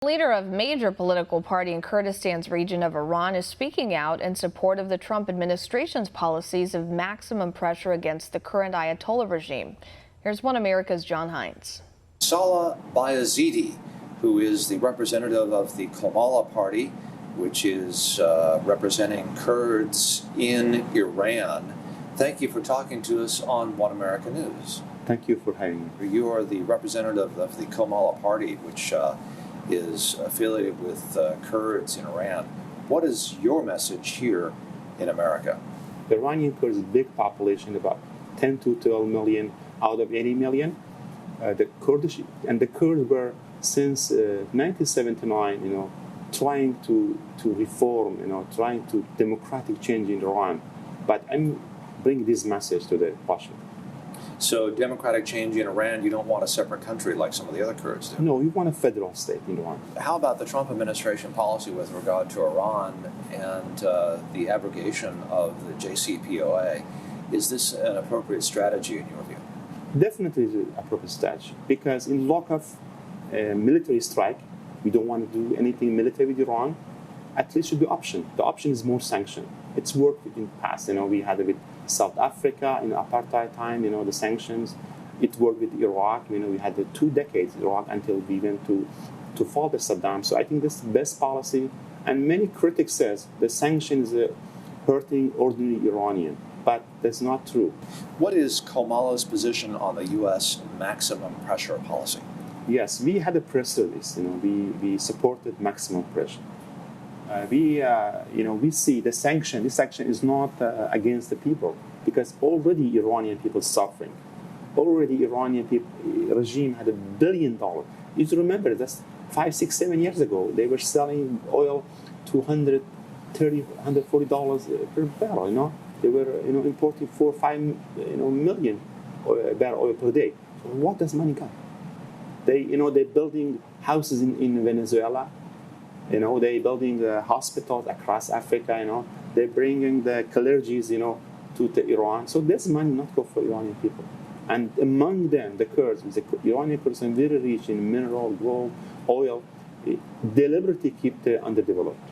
The leader of a major political party in Kurdistan's region of Iran is speaking out in support of the Trump administration's policies of maximum pressure against the current Ayatollah regime. Here's One America's John Hines. Salah Bayezidi, who is the representative of the Kamala party, which is representing Kurds in Iran. Thank you for talking to us on One America News. Thank you for having me. You are the representative of the Kamala party, which is affiliated with Kurds in Iran. What is your message here in America? The Iranian Kurds is a big population, about 10 to 12 million out of 80 million. The Kurdish and the Kurds were since 1979, trying to reform, trying to democratic change in Iran. But I'm bringing this message to the Washington. So democratic change in Iran, you don't want a separate country like some of the other Kurds do? No, we want a federal state in Iran. How about the Trump administration policy with regard to Iran and the abrogation of the JCPOA? Is this an appropriate strategy in your view? Definitely it's an appropriate strategy, because in lack of military strike, we don't want to do anything military with Iran. At least should be option. The option is more sanction. It's worked in the past. We had it with South Africa in apartheid time. The sanctions. It worked with Iraq. We had the 2 decades Iraq until we went to fall the Saddam. So I think this is the best policy. And many critics says the sanctions are hurting ordinary Iranian, but that's not true. What is Kamala's position on the U.S. maximum pressure policy? Yes, we had a press release. We supported maximum pressure. We see the sanction. This sanction is not against the people, because already Iranian people suffering. Already Iranian regime had $1 billion. You remember that's 5, 6, 7 years ago. They were selling oil to $130, $140 per barrel. They were importing 4 or 5 million barrel oil per day. So what does money come? They're building houses in Venezuela. They're building hospitals across Africa. They're bringing the clergies, to Iran. So this money not go for Iranian people. And among them, the Kurds, the Iranian Kurds are very rich in mineral, gold, oil. Deliberately keep the underdeveloped.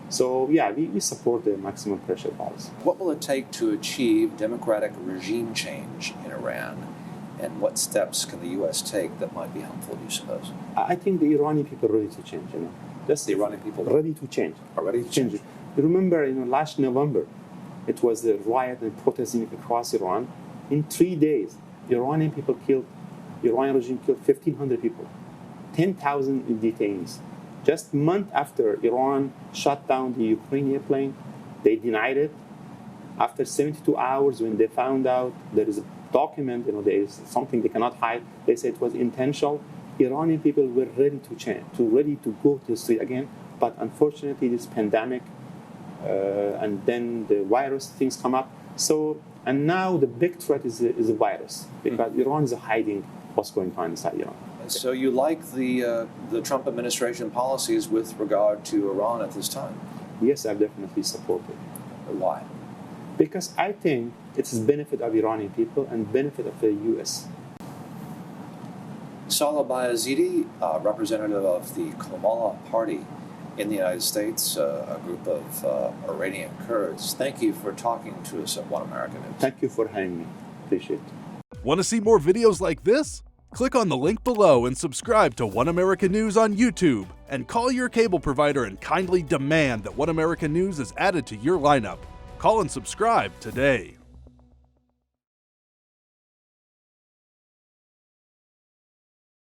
So yeah, we support the maximum pressure policy. What will it take to achieve democratic regime change in Iran? And what steps can the U.S. take that might be helpful, do you suppose? I think the Iranian people are ready to change. That's the Iranian people ready to change. Are ready to change. You remember, last November, it was the riot and protesting across Iran. In 3 days, Iranian regime killed 1,500 people, 10,000 detainees. Just a month after Iran shut down the Ukrainian airplane, they denied it. After 72 hours, when they found out there is a document, there is something they cannot hide, they said it was intentional. Iranian people were ready to change, ready to go to the street again. But unfortunately, this pandemic and then the virus things come up. And now the big threat is the virus, because Iran is hiding what's going on inside Iran. So you like the Trump administration policies with regard to Iran at this time? Yes, I definitely support it. Why? Because I think it's the benefit of Iranian people and benefit of the U.S. Salah Bayezidi, representative of the Kamala party in the United States, a group of Iranian Kurds. Thank you for talking to us at One America News. Thank you for having me. Appreciate it. Want to see more videos like this? Click on the link below and subscribe to One America News on YouTube. And call your cable provider and kindly demand that One America News is added to your lineup. Call and subscribe today.